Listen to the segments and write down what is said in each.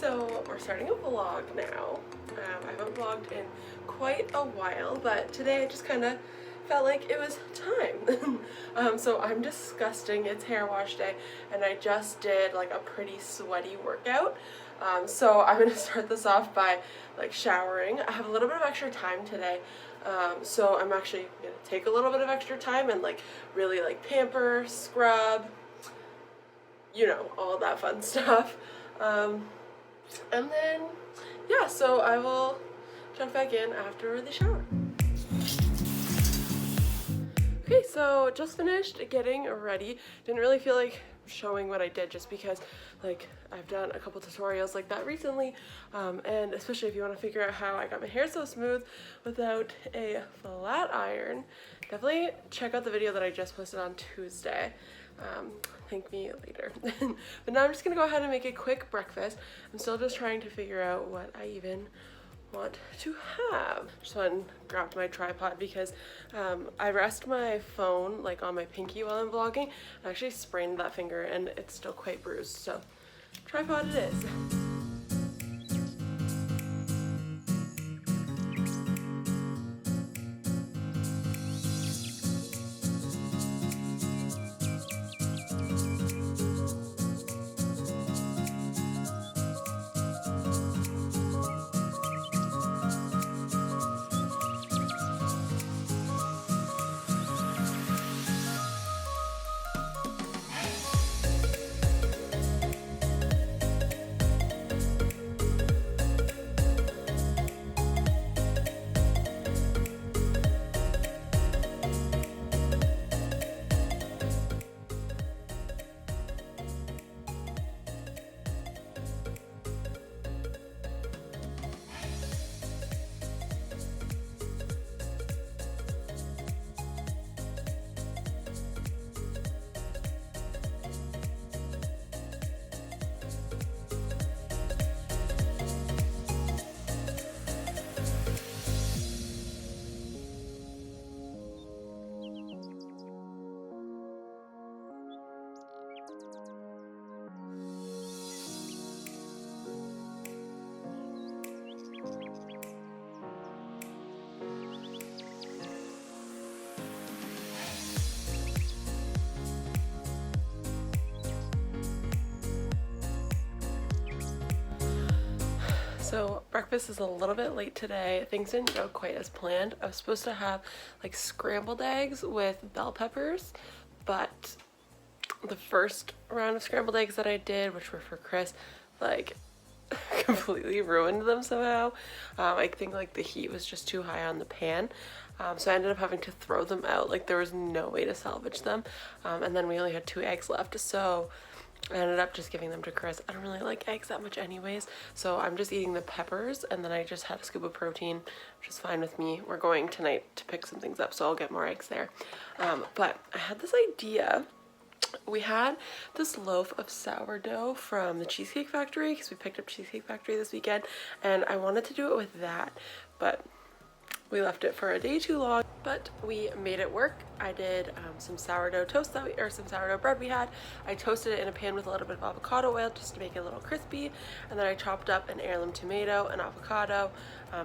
So we're starting a vlog now. I haven't vlogged in quite a while, but today I just kind of felt like it was time. So I'm disgusting. It's hair wash day and I just did like a pretty sweaty workout. So I'm going to start this off by like showering. I have a little bit of extra time today. So I'm actually going to take a little bit of extra time and like really like pamper, scrub, you know, all that fun stuff. And then, yeah, so I will jump back in after the shower. Okay, so just finished getting ready. Didn't really feel like showing what I did just because like I've done a couple tutorials like that recently, and especially if you want to figure out how I got my hair so smooth without a flat iron, definitely check out the video that I just posted on Tuesday. Thank me later. But now I'm just gonna go ahead and make a quick breakfast. I'm still just trying to figure out what I even want to have. Just went and grabbed my tripod because I rest my phone like on my pinky while I'm vlogging. I actually sprained that finger and it's still quite bruised, so tripod it is. So breakfast is a little bit late today. Things didn't go quite as planned. I was supposed to have like scrambled eggs with bell peppers, but the first round of scrambled eggs that I did, which were for Chris, like completely ruined them somehow. I think like the heat was just too high on the pan. So I ended up having to throw them out. Like there was no way to salvage them. And then we only had 2 eggs left. So I ended up just giving them to Chris. I don't really like eggs that much anyways, so I'm just eating the peppers, and then I just had a scoop of protein, which is fine with me. We're going tonight to pick some things up, so I'll get more eggs there. But I had this idea. We had this loaf of sourdough from the Cheesecake Factory, because we picked up Cheesecake Factory this weekend, and I wanted to do it with that, but we left it for a day too long, but we made it work. I did some sourdough toast some sourdough bread we had. I toasted it in a pan with a little bit of avocado oil just to make it a little crispy, and then I chopped up an heirloom tomato, an avocado,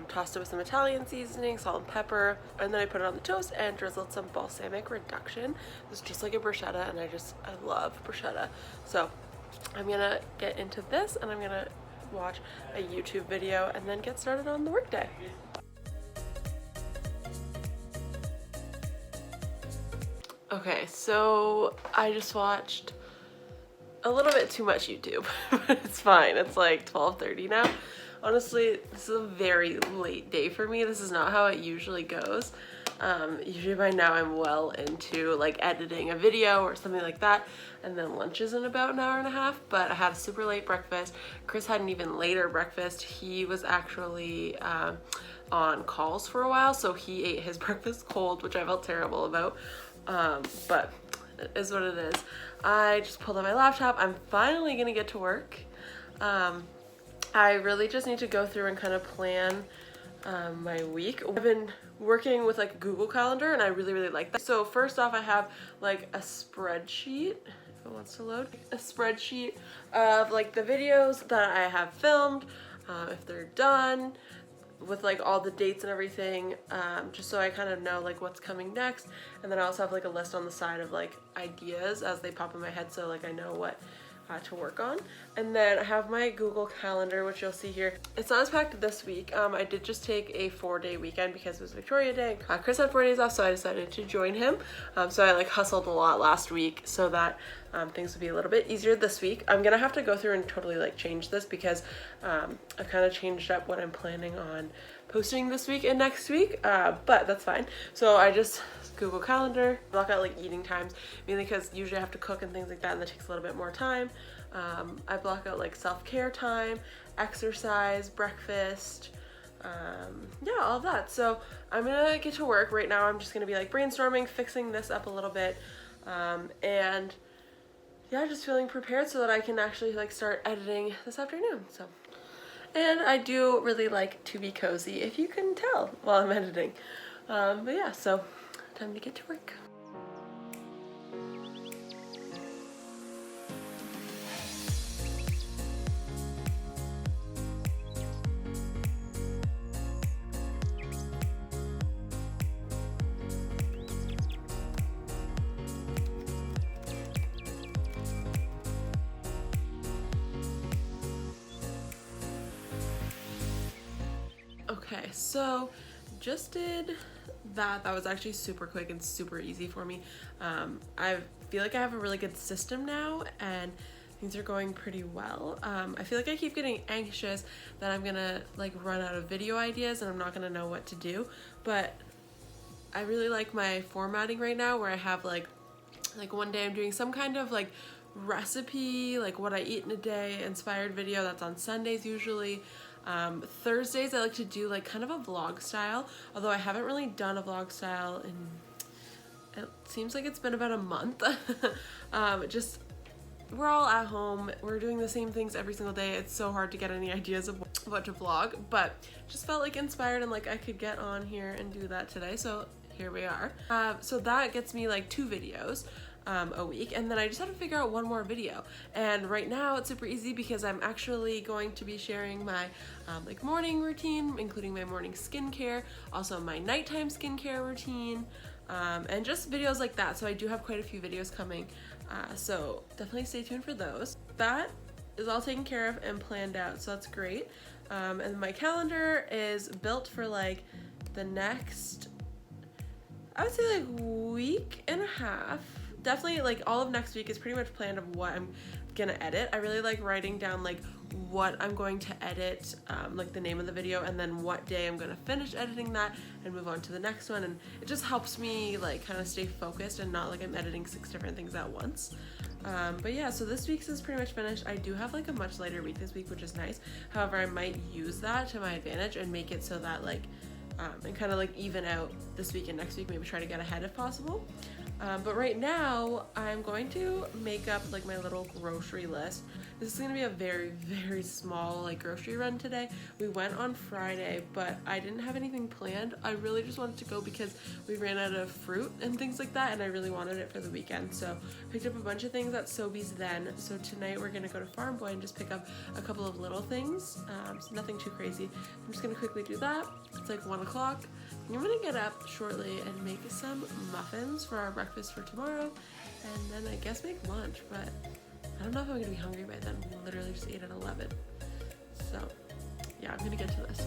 tossed it with some Italian seasoning, salt and pepper, and then I put it on the toast and drizzled some balsamic reduction. It was just like a bruschetta, and I love bruschetta. So I'm gonna get into this, and I'm gonna watch a YouTube video and then get started on the workday. Okay, so I just watched a little bit too much YouTube, but it's fine. It's like 12:30 now. Honestly, this is a very late day for me. This is not how it usually goes. Usually by now I'm well into like editing a video or something like that, and then lunch is in about an hour and a half, but I had a super late breakfast. Chris had an even later breakfast. He was actually on calls for a while, so he ate his breakfast cold, which I felt terrible about. But it is what it is. I just pulled out my laptop. I'm finally gonna get to work. I really just need to go through and kind of plan my week. I've been working with like Google Calendar, and I really like that. So first off, I have like a spreadsheet, if it wants to load. A spreadsheet of like the videos that I have filmed, if they're done, with like all the dates and everything, just so I kind of know like what's coming next. And then I also have like a list on the side of like ideas as they pop in my head, so like I know what to work on. And then I have my Google Calendar, which you'll see here. It's not as packed this week. I did just take a 4-day weekend because it was Victoria Day. Chris had 4 days off, so I decided to join him. So I like hustled a lot last week so that things would be a little bit easier this week. I'm gonna have to go through and totally like change this because I've kind of changed up what I'm planning on posting this week and next week, but that's fine. So I just Google Calendar, block out like eating times, mainly because usually I have to cook and things like that, and that takes a little bit more time. I block out like self-care time, exercise, breakfast, yeah, all of that. So I'm gonna get to work right now. I'm just gonna be like brainstorming, fixing this up a little bit, and yeah, just feeling prepared so that I can actually like start editing this afternoon. So, and I do really like to be cozy, if you can tell, while I'm editing. But yeah, so time to get to work. Okay, so just did that. That was actually super quick and super easy for me. I feel like I have a really good system now and things are going pretty well. I feel like I keep getting anxious that I'm gonna like run out of video ideas and I'm not gonna know what to do, but I really like my formatting right now where I have like one day I'm doing some kind of like recipe, like what I eat in a day inspired video. That's on Sundays usually. Thursdays I like to do like kind of a vlog style, although I haven't really done a vlog style in, it seems like it's been about a month. Just we're all at home, we're doing the same things every single day. It's so hard to get any ideas of what to vlog, but just felt like inspired and like I could get on here and do that today, so here we are. So that gets me like 2 videos a week, and then I just have to figure out one more video. And right now it's super easy because I'm actually going to be sharing my like morning routine, including my morning skincare, also my nighttime skincare routine, and just videos like that. So I do have quite a few videos coming, so definitely stay tuned for those. That is all taken care of and planned out, so that's great. And my calendar is built for like the next, I would say like week and a half. Definitely like all of next week is pretty much planned of what I'm gonna edit. I really like writing down like what I'm going to edit, like the name of the video, and then what day I'm gonna finish editing that and move on to the next one. And it just helps me like kind of stay focused and not like I'm editing 6 different things at once. But yeah, so this week's is pretty much finished. I do have like a much lighter week this week, which is nice. However, I might use that to my advantage and make it so that like and kind of like even out this week and next week, maybe try to get ahead if possible. But right now I'm going to make up like my little grocery list. This is gonna be a very, very small like grocery run today. We went on Friday, but I didn't have anything planned. I really just wanted to go because we ran out of fruit and things like that, and I really wanted it for the weekend. So picked up a bunch of things at Sobeys then. So tonight we're gonna go to Farm Boy and just pick up a couple of little things. So nothing too crazy. I'm just gonna quickly do that. It's like 1 o'clock. I'm gonna get up shortly and make some muffins for our breakfast for tomorrow, and then I guess make lunch, but I don't know if I'm gonna be hungry by then. We literally just ate at 11. So yeah, I'm gonna get to this.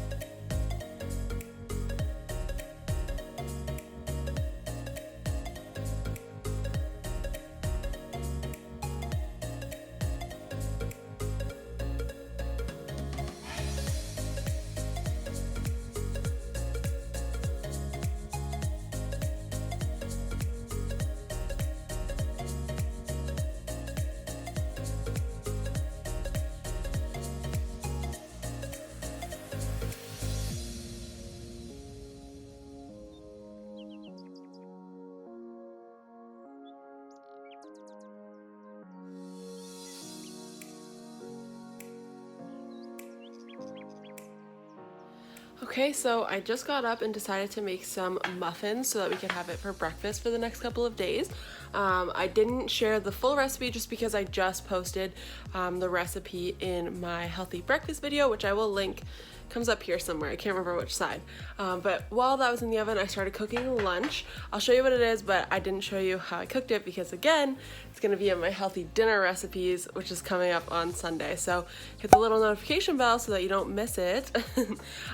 Okay, so I just got up and decided to make some muffins so that we could have it for breakfast for the next couple of days. I didn't share the full recipe just because I just posted the recipe in my healthy breakfast video, which I will link. Comes up here somewhere, I can't remember which side. But while that was in the oven, I started cooking lunch. I'll show you what it is, but I didn't show you how I cooked it because, again, it's gonna be in my healthy dinner recipes, which is coming up on Sunday. So hit the little notification bell so that you don't miss it.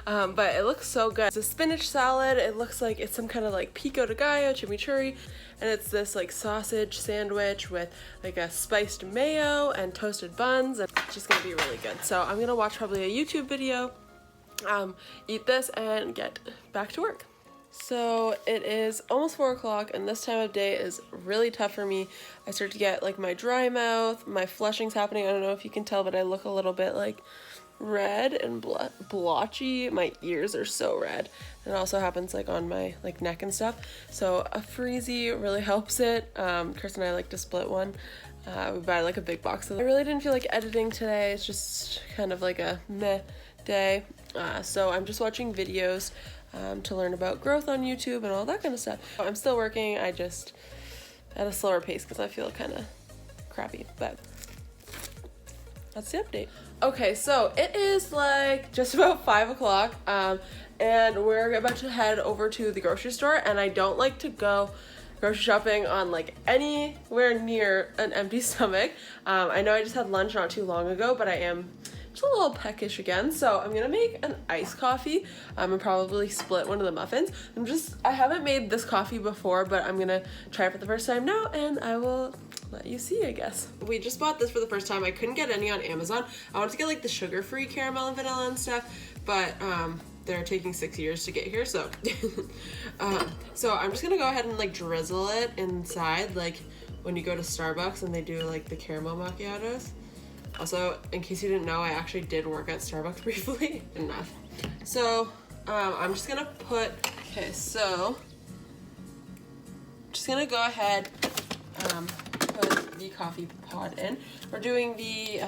But it looks so good. It's a spinach salad. It looks like it's some kind of like pico de gallo, chimichurri, and it's this like sausage sandwich with like a spiced mayo and toasted buns, and it's just gonna be really good. So I'm gonna watch probably a YouTube video, eat this, and get back to work. So it is almost 4 o'clock, and this time of day is really tough for me. I start to get like my dry mouth, my flushing's happening. I don't know if you can tell, but I look a little bit like red and blotchy. My ears are so red. It also happens like on my like neck and stuff. So a Freezy really helps it. Chris and I like to split one. We buy like a big box of them. I really didn't feel like editing today. It's just kind of like a meh day. So I'm just watching videos to learn about growth on YouTube and all that kind of stuff. I'm still working, I just at a slower pace because I feel kind of crappy, but that's the update. Okay, so it is like just about 5 o'clock, and we're about to head over to the grocery store, and I don't like to go grocery shopping on like anywhere near an empty stomach. I know I just had lunch not too long ago, but I am just a little peckish again, so I'm gonna make an iced coffee and probably split one of the muffins. I haven't made this coffee before, but I'm gonna try it for the first time now, and I will let you see, I guess. We just bought this for the first time. I couldn't get any on Amazon. I wanted to get like the sugar-free caramel and vanilla and stuff, but they're taking 6 years to get here, so so I'm just gonna go ahead and like drizzle it inside, like when you go to Starbucks and they do like the caramel macchiatos. Also, in case you didn't know, I actually did work at Starbucks briefly. Enough. So I'm just gonna put, okay, so just gonna go ahead, put the coffee pod in. We're doing the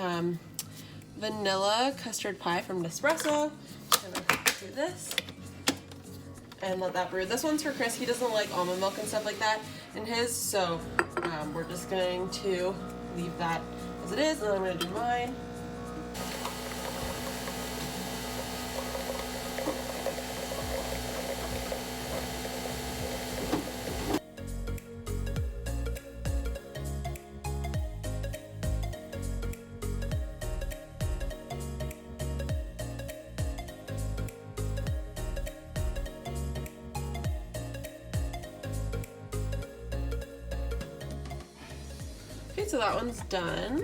vanilla custard pie from Nespresso. I'm gonna do this and let that brew. This one's for Chris. He doesn't like almond milk and stuff like that in his, so we're just going to leave that as it is, and then I'm gonna do mine. Okay, so that one's done.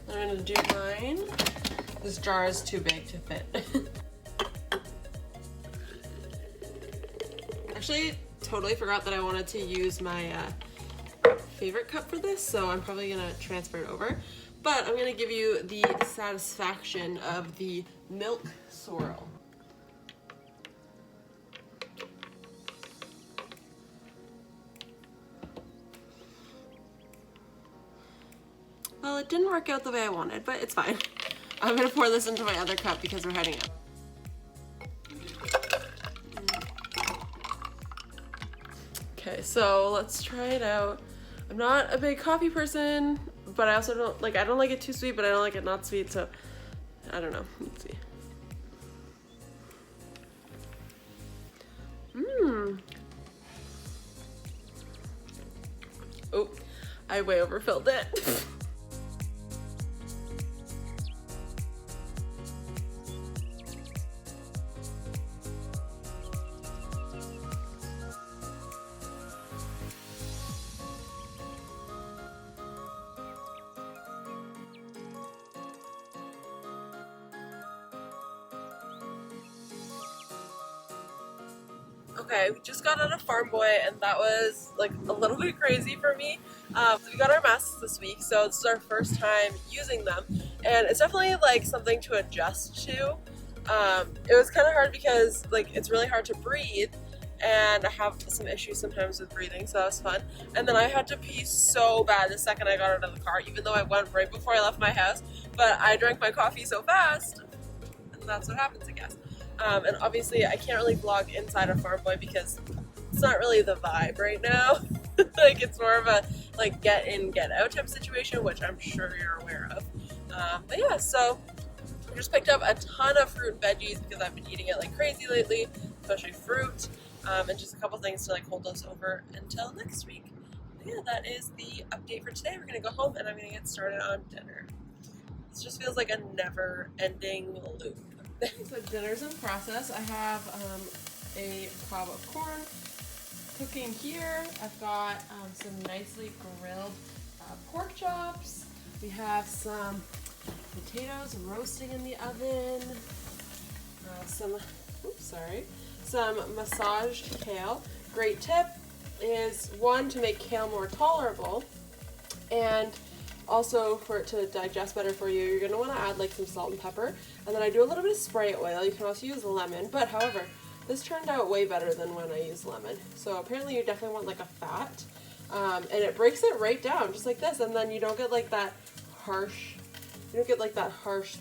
I'm gonna do mine. This jar is too big to fit. Actually, totally forgot that I wanted to use my favorite cup for this, so I'm probably gonna transfer it over. But I'm gonna give you the satisfaction of the milk swirl. Well, it didn't work out the way I wanted, but it's fine. I'm gonna pour this into my other cup because we're heading out. Okay, so let's try it out. I'm not a big coffee person, but I also don't like it too sweet, but I don't like it not sweet, so I don't know. Let's see. Oh, I way overfilled it. Okay, we just got out of Farm Boy, and that was like a little bit crazy for me. We got our masks this week, so this is our first time using them, and it's definitely like something to adjust to. It was kind of hard because like it's really hard to breathe, and I have some issues sometimes with breathing, so that was fun. And then I had to pee so bad the second I got out of the car, even though I went right before I left my house, but I drank my coffee so fast, and that's what happens, I guess. And obviously I can't really vlog inside of Farm Boy because it's not really the vibe right now. Like it's more of a like get in, get out type situation, which I'm sure you're aware of. But yeah, so I just picked up a ton of fruit and veggies because I've been eating it like crazy lately, especially fruit, and just a couple things to like hold us over until next week. But yeah, that is the update for today. We're gonna go home and I'm gonna get started on dinner. This just feels like a never-ending loop. So dinner's in process. I have a cob of corn cooking here. I've got some nicely grilled pork chops. We have some potatoes roasting in the oven. Some massaged kale. Great tip is one, to make kale more tolerable, and also for it to digest better for you, you're going to want to add like some salt and pepper. And then I do a little bit of spray oil. You can also use lemon, but however, this turned out way better than when I used lemon. So apparently you definitely want like a fat, and it breaks it right down just like this, and then you don't get like that harsh,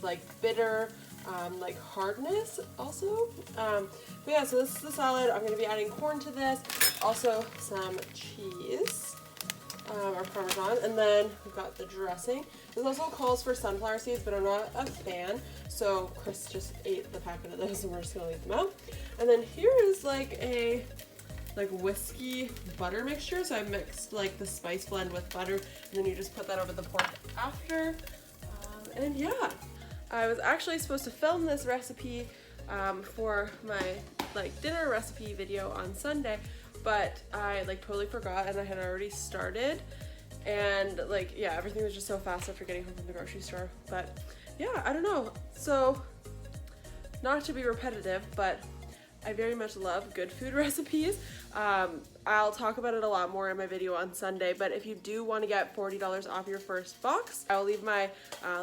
like bitter, like hardness also. But yeah, so this is the salad. I'm going to be adding corn to this, also some cheese. Or Parmesan, and then we've got the dressing. This also calls for sunflower seeds, but I'm not a fan, so Chris just ate the packet of those and we're just gonna leave them out. And then here is like a whiskey butter mixture, so I mixed like the spice blend with butter, and then you just put that over the pork after. And yeah, I was actually supposed to film this recipe for my like dinner recipe video on Sunday, but I like totally forgot and I had already started, and like yeah, everything was just so fast after getting home from the grocery store. But yeah, I don't know, so not to be repetitive, but I very much love good food recipes. I'll talk about it a lot more in my video on Sunday, but if you do want to get $40 off your first box, I'll leave my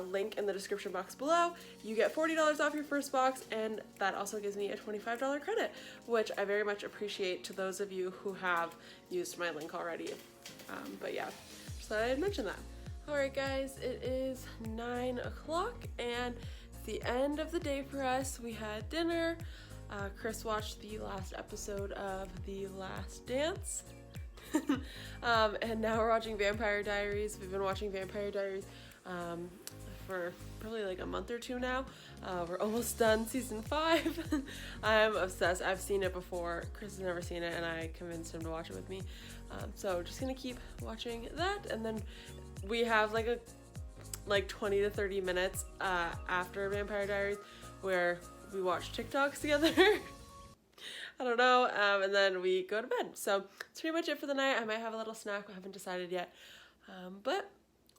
link in the description box below. You get $40 off your first box, and that also gives me a $25 credit, which I very much appreciate to those of you who have used my link already. But yeah, just thought I'd mention that. Alright guys, it is 9 o'clock and it's the end of the day for us. We had dinner. Chris watched the last episode of The Last Dance. And now we're watching Vampire Diaries. We've been watching Vampire Diaries for probably like a month or two now. We're almost done season 5. I'm obsessed. I've seen it before. Chris has never seen it, and I convinced him to watch it with me. So just gonna keep watching that, and then we have like 20 to 30 minutes after Vampire Diaries where we watch TikToks together. I don't know, and then we go to bed. So that's pretty much it for the night. I might have a little snack. I haven't decided yet, but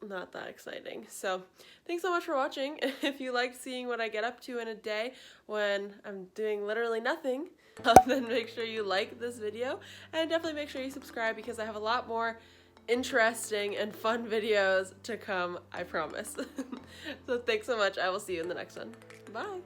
not that exciting. So thanks so much for watching. If you liked seeing what I get up to in a day when I'm doing literally nothing, then make sure you like this video, and definitely make sure you subscribe because I have a lot more interesting and fun videos to come, I promise. So thanks so much. I will see you in the next one. Bye.